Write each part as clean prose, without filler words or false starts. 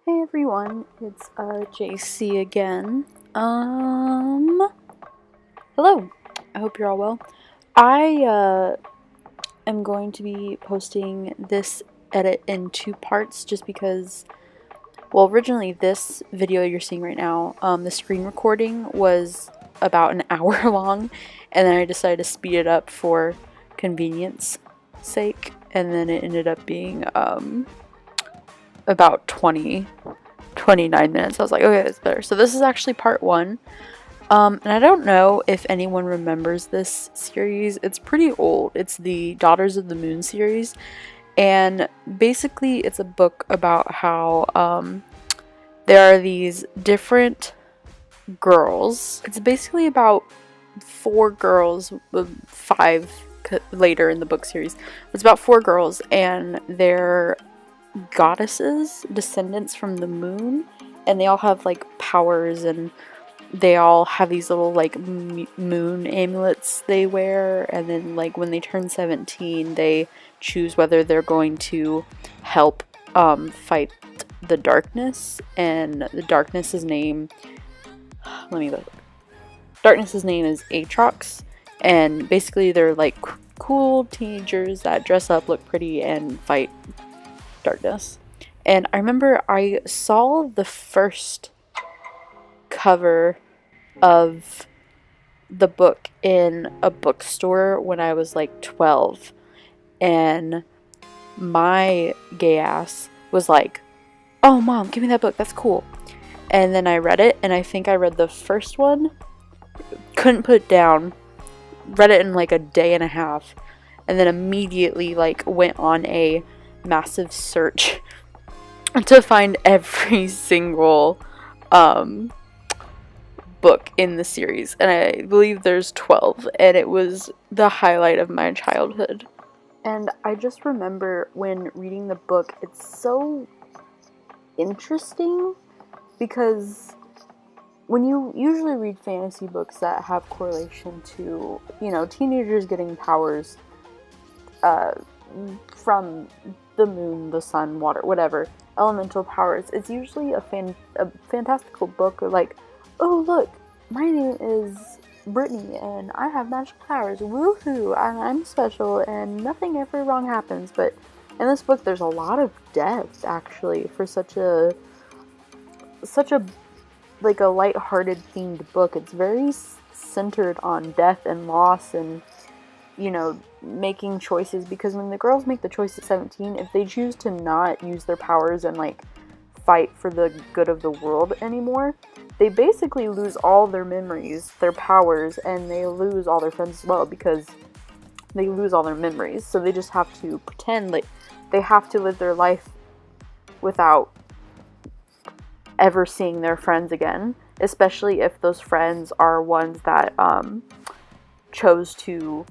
Hey everyone, it's JC again. Hello. I hope you're all well. I am going to be posting this edit in two parts just because, well, originally this video you're seeing right now, the screen recording was about an hour long, and then I decided to speed it up for convenience sake, and then it ended up being about 29 minutes. I was like, okay, that's better. So this is actually part one. And I don't know if anyone remembers this series. It's pretty old. It's the Daughters of the Moon series. And basically it's a book about how there are these different girls. It's basically about four girls, five later in the book series. It's about four girls and they're goddesses, descendants from the moon, and they all have like powers, and they all have these little like moon amulets they wear, and then like when they turn 17 they choose whether they're going to help fight the darkness, and the darkness's name darkness's name is Aatrox, and basically they're like cool teenagers that dress up, look pretty, and fight darkness. And I remember I saw the first cover of the book in a bookstore when I was like 12, and my gay ass was like, oh mom, give me that book, that's cool. And then I read it, and I think I read the first one, couldn't put it down, read it in like a day and a half, and then immediately like went on a massive search to find every single book in the series, and I believe there's 12, and it was the highlight of my childhood. And I just remember when reading the book, it's so interesting because when you usually read fantasy books that have correlation to, teenagers getting powers from the moon, the sun, water, whatever, elemental powers, it's usually a fantastical book, or like, oh look, my name is Brittany and I have magic powers, woohoo, and I'm special and nothing ever wrong happens. But in this book there's a lot of depth actually for such a like a light-hearted themed book. It's very centered on death and loss and making choices, because when the girls make the choice at 17, if they choose to not use their powers and like fight for the good of the world anymore, they basically lose all their memories, their powers, and they lose all their friends as well, because they lose all their memories. So they just have to pretend like they have to live their life without ever seeing their friends again, especially if those friends are ones that chose to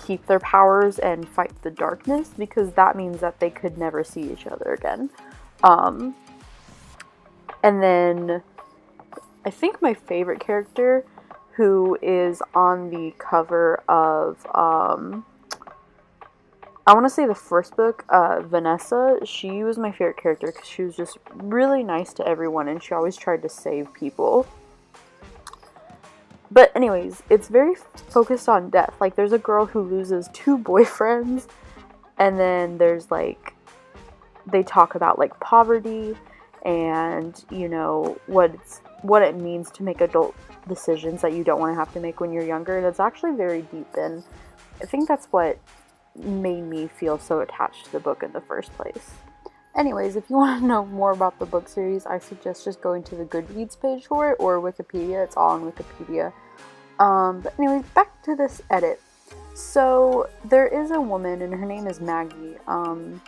keep their powers and fight the darkness, because that means that they could never see each other again. And then I think my favorite character, who is on the cover of I want to say the first book, Vanessa, she was my favorite character because she was just really nice to everyone and she always tried to save people. But anyways, it's very focused on death. Like, there's a girl who loses 2 boyfriends, and then there's like, they talk about like poverty and what it means to make adult decisions that you don't want to have to make when you're younger. And it's actually very deep, and I think that's what made me feel so attached to the book in the first place. Anyways, if you want to know more about the book series, I suggest just going to the Goodreads page for it, or Wikipedia. It's all on Wikipedia. But anyways, back to this edit. So there is a woman, and her name is Maggie, and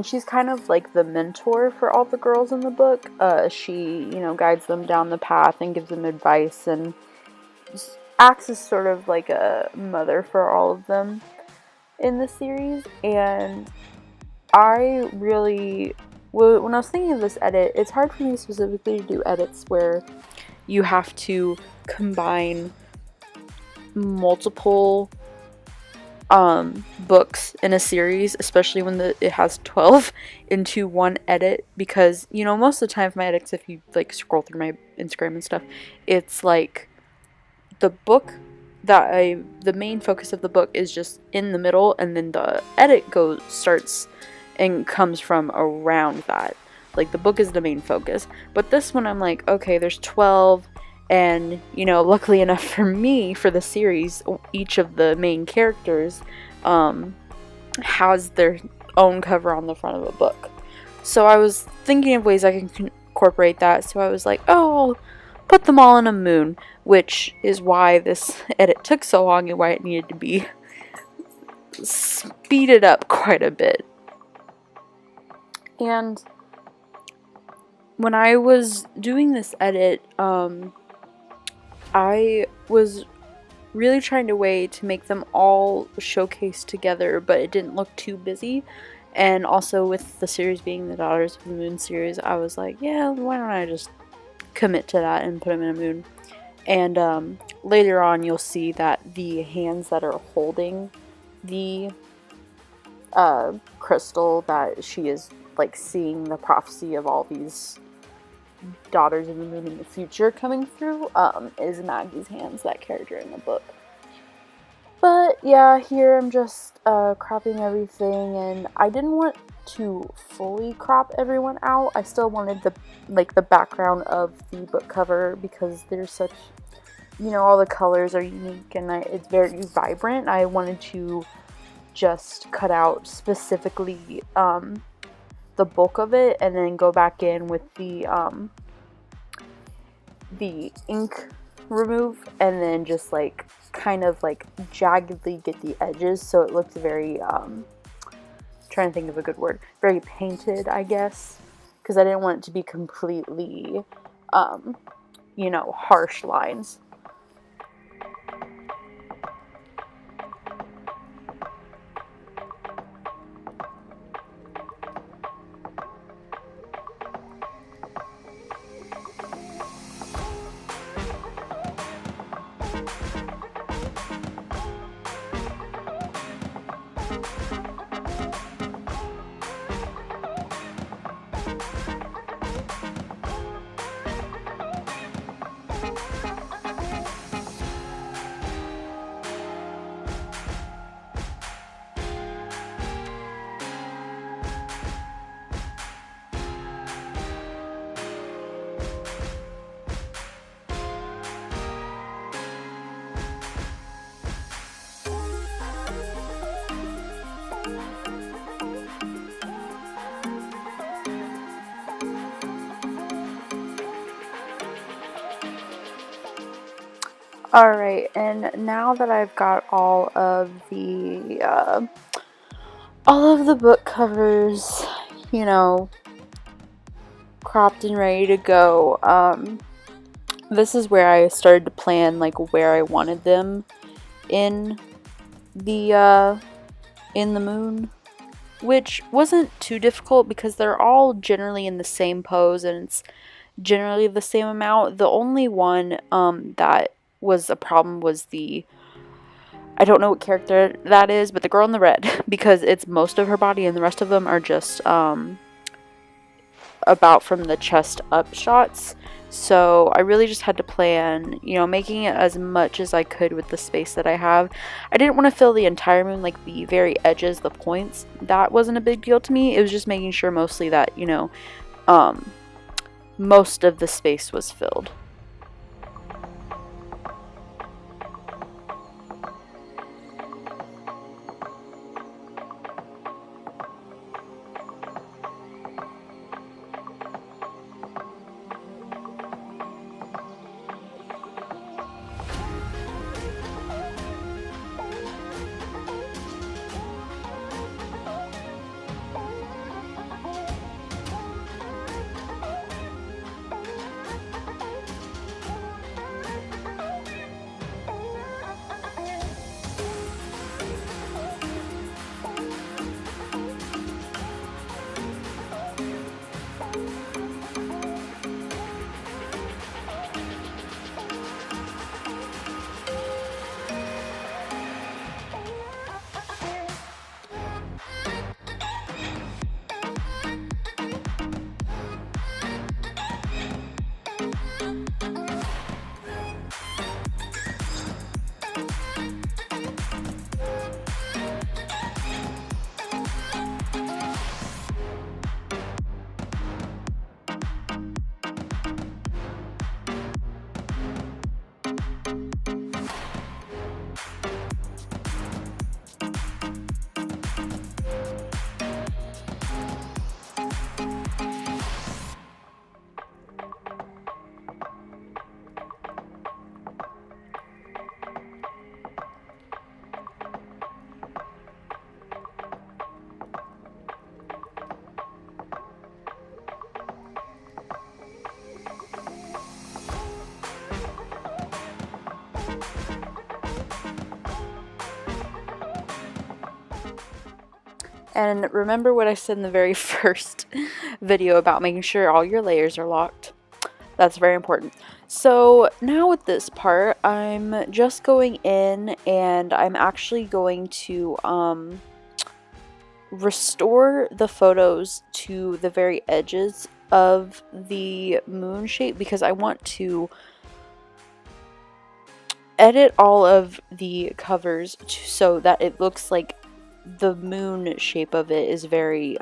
she's kind of like the mentor for all the girls in the book. She, guides them down the path and gives them advice, and acts as sort of like a mother for all of them in the series. And I really, when I was thinking of this edit, it's hard for me specifically to do edits where you have to combine multiple books in a series, especially when it has 12 into one edit, because most of the time my edits, if you like scroll through my Instagram and stuff, it's like the book the main focus of the book is just in the middle, and then the edit starts and comes from around that. Like the book is the main focus, but this one I'm like, okay, there's 12. And, luckily enough for me, for the series, each of the main characters has their own cover on the front of a book. So I was thinking of ways I can incorporate that. So I was like, oh, I'll put them all in a moon, which is why this edit took so long and why it needed to be speeded up quite a bit. And when I was doing this edit, I was really trying to way to make them all showcase together, but it didn't look too busy. And also with the series being the Daughters of the Moon series, I was like, yeah, why don't I just commit to that and put them in a moon. And later on you'll see that the hands that are holding the crystal, that she is like seeing the prophecy of all these Daughters of the Moon in the future coming through, is Maggie's hands, that character in the book. But yeah, here I'm just cropping everything, and I didn't want to fully crop everyone out. I still wanted the background of the book cover, because there's such, all the colors are unique and it's very vibrant. I wanted to just cut out specifically the bulk of it, and then go back in with the ink remove, and then just like kind of like jaggedly get the edges so it looked very trying to think of a good word, very painted, I guess, because I didn't want it to be completely harsh lines. Alright, and now that I've got all of the book covers, cropped and ready to go, this is where I started to plan, like, where I wanted them in the moon, which wasn't too difficult because they're all generally in the same pose and it's generally the same amount. The only one that was a problem was I don't know what character that is, but the girl in the red, because it's most of her body and the rest of them are just about from the chest up shots. So I really just had to plan, making it as much as I could with the space that I have. I didn't want to fill the entire moon, like the very edges, the points. That wasn't a big deal to me. It was just making sure mostly that, most of the space was filled. And remember what I said in the very first video about making sure all your layers are locked. That's very important. So now with this part, I'm just going in and I'm actually going to restore the photos to the very edges of the moon shape because I want to edit all of the covers so that it looks like the moon shape of it is very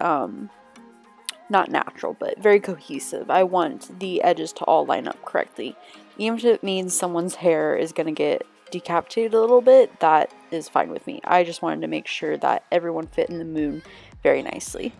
not natural, but very cohesive. I want the edges to all line up correctly. Even if it means someone's hair is going to get decapitated a little bit, that is fine with me. I just wanted to make sure that everyone fit in the moon very nicely.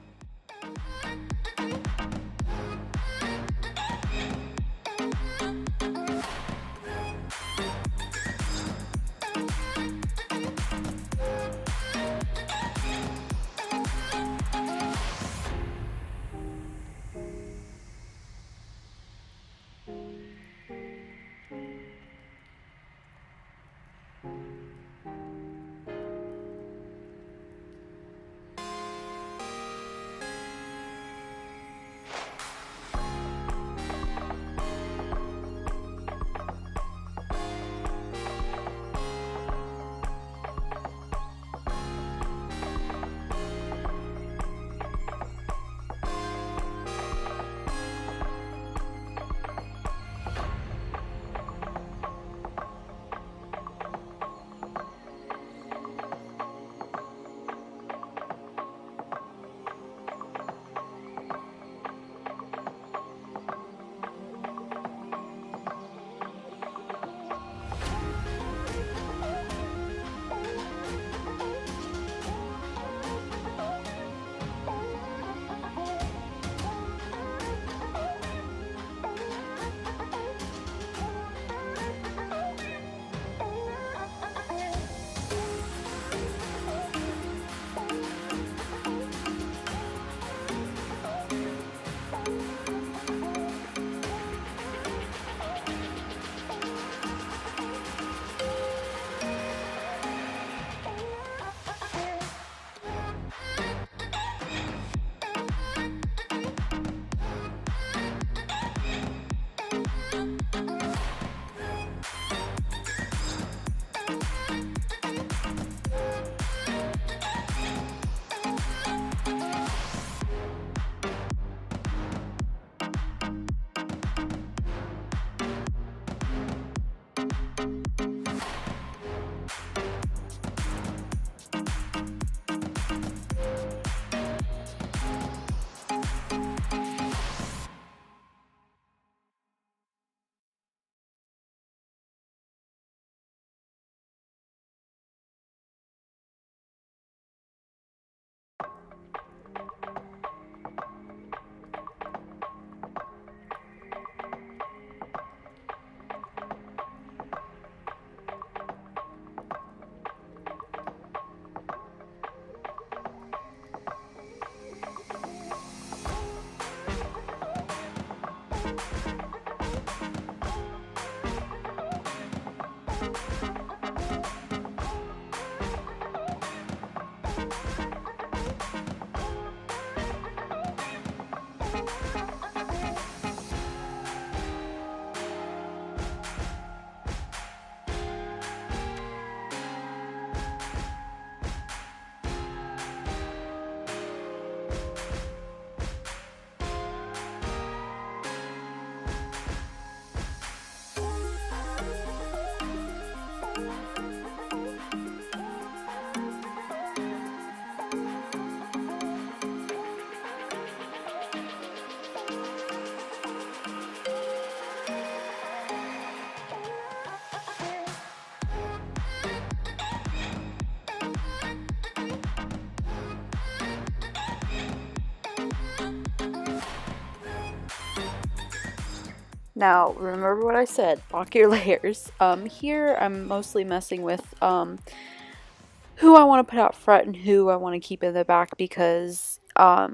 Now, remember what I said, lock your layers. Here I'm mostly messing with who I want to put out front and who I want to keep in the back because a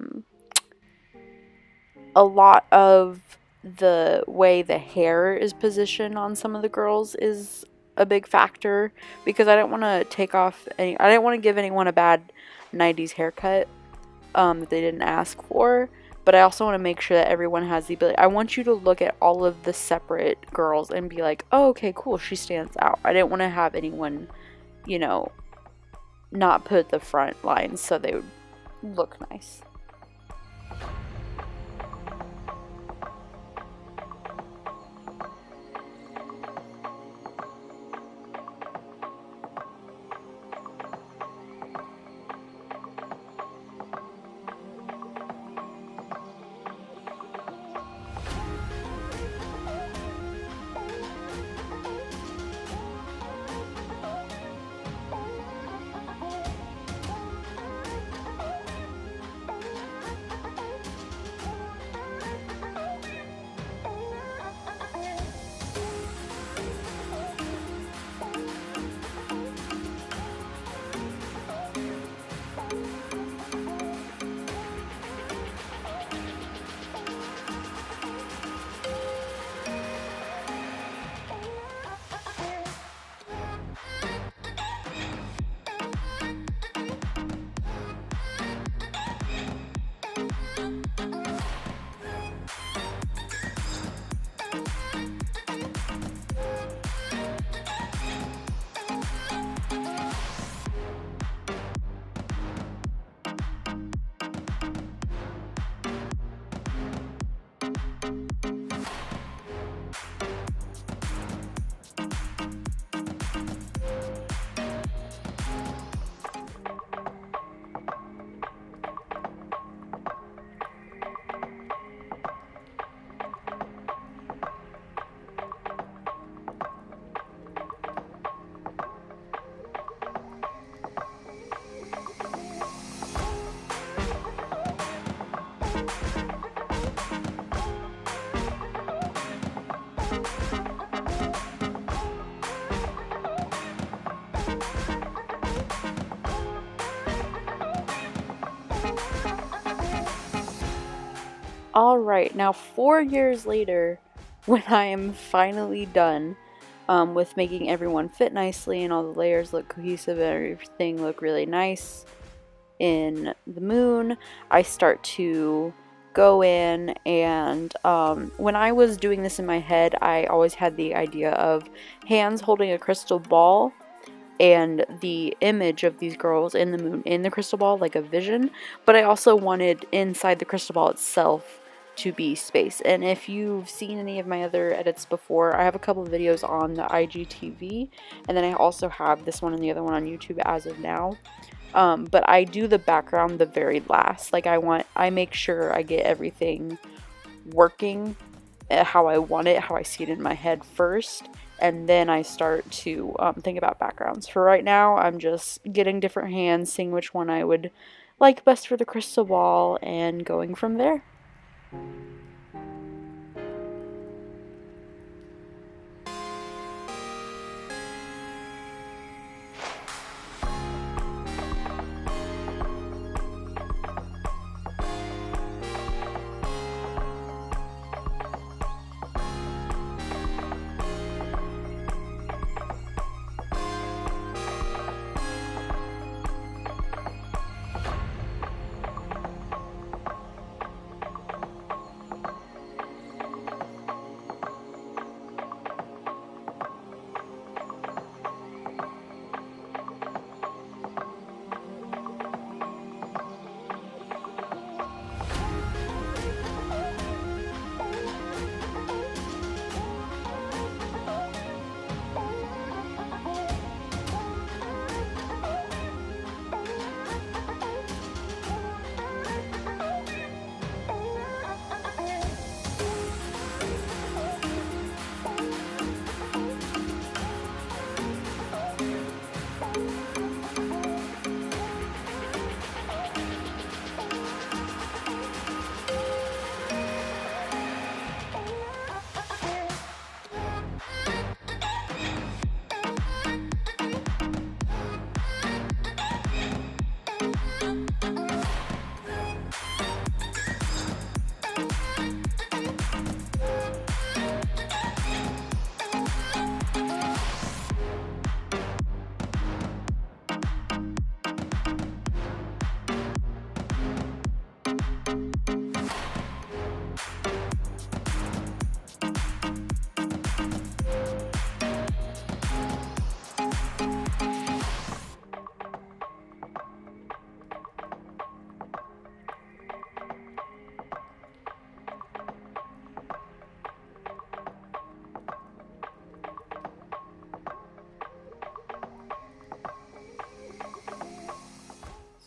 lot of the way the hair is positioned on some of the girls is a big factor because I don't want to take off I didn't want to give anyone a bad 90s haircut. that they didn't ask for. But I also want to make sure that everyone has the ability. I want you to look at all of the separate girls and be like, oh, okay, cool, she stands out. I didn't want to have anyone, you know, not put the front lines so they would look nice. Alright, now 4 years later, when I am finally done with making everyone fit nicely and all the layers look cohesive and everything look really nice in the moon, I start to go in and when I was doing this in my head, I always had the idea of hands holding a crystal ball and the image of these girls in the moon in the crystal ball, like a vision, but I also wanted inside the crystal ball itself to be space. And if you've seen any of my other edits before, I have a couple of videos on the IGTV, and then I also have this one and the other one on YouTube as of now. But I do the background the very last. Like I make sure I get everything working how I want it, how I see it in my head first, and then I start to think about backgrounds. For right now, I'm just getting different hands, seeing which one I would like best for the crystal ball, and going from there.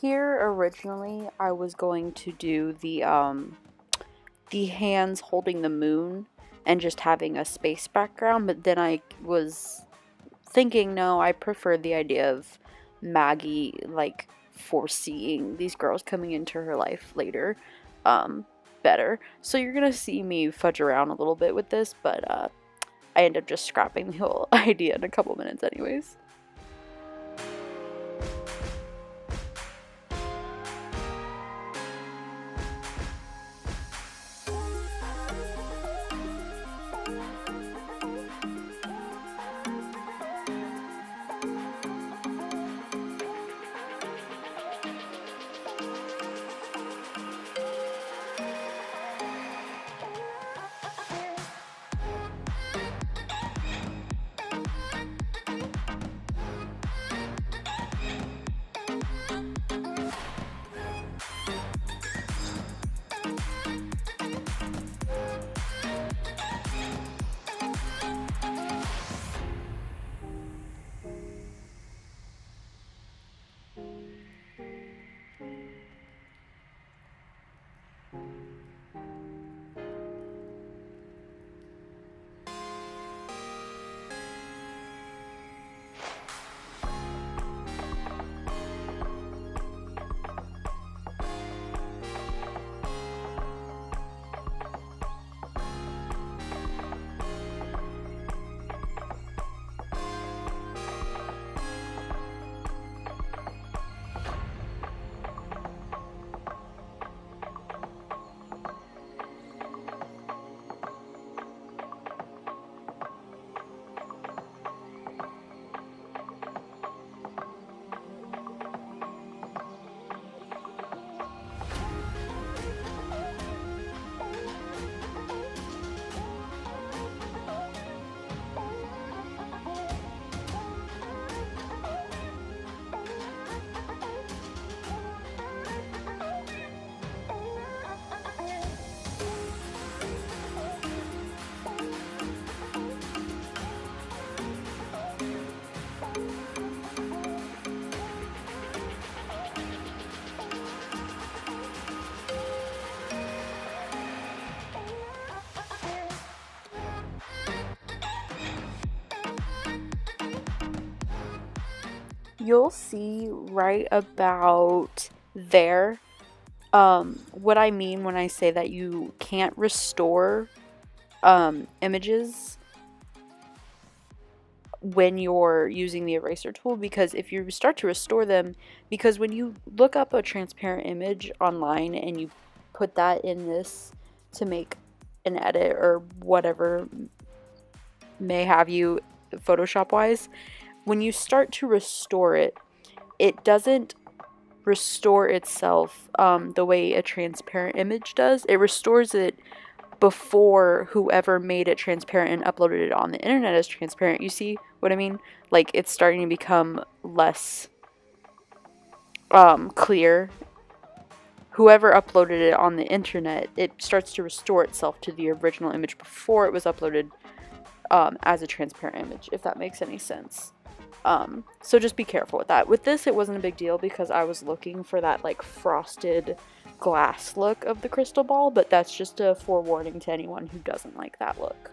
here originally I was going to do the hands holding the moon and just having a space background, but then I was thinking, no, I prefer the idea of Maggie like foreseeing these girls coming into her life later better. So you're gonna see me fudge around a little bit with this, but I end up just scrapping the whole idea in a couple minutes anyways. You'll see right about there what I mean when I say that you can't restore images when you're using the eraser tool, because if you start to restore them, because when you look up a transparent image online and you put that in this to make an edit or whatever may have you Photoshop wise, when you start to restore it, it doesn't restore itself the way a transparent image does. It restores it before whoever made it transparent and uploaded it on the internet as transparent. You see what I mean? Like, it's starting to become less clear. Whoever uploaded it on the internet, it starts to restore itself to the original image before it was uploaded as a transparent image, if that makes any sense. So just be careful with that. With this, it wasn't a big deal because I was looking for that like frosted glass look of the crystal ball, but that's just a forewarning to anyone who doesn't like that look.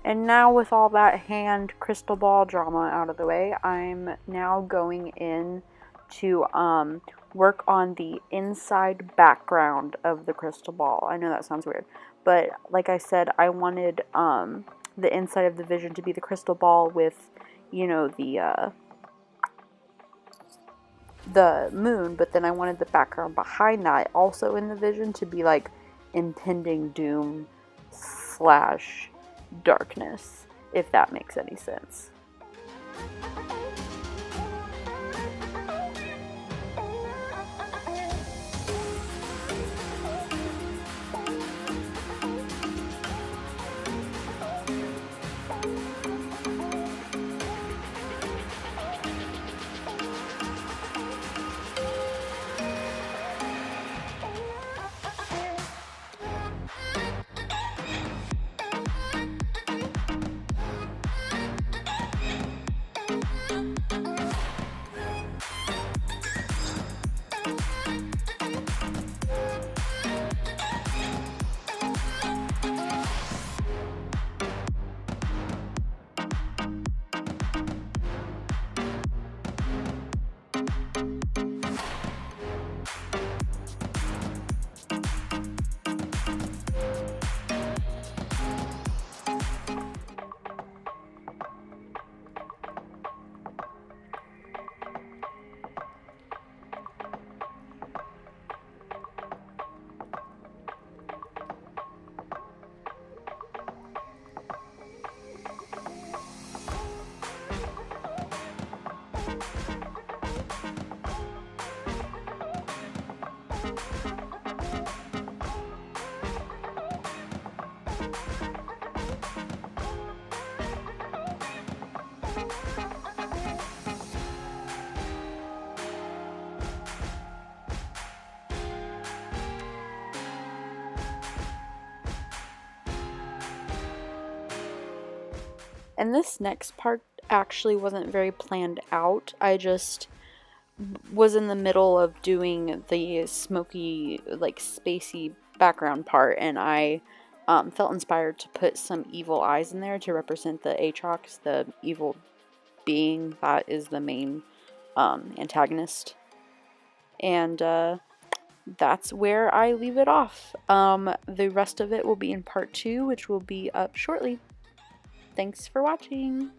And now with all that hand crystal ball drama out of the way, I'm now going in to work on the inside background of the crystal ball. I know that sounds weird, but like I said, I wanted the inside of the vision to be the crystal ball with, you know, the moon, but then I wanted the background behind that also in the vision to be like impending doom slash darkness, if that makes any sense. And this next part actually wasn't very planned out. I just was in the middle of doing the smoky, like spacey background part, and I felt inspired to put some evil eyes in there to represent the Aatrox, the evil being that is the main antagonist. And that's where I leave it off. The rest of it will be in part 2, which will be up shortly. Thanks for watching!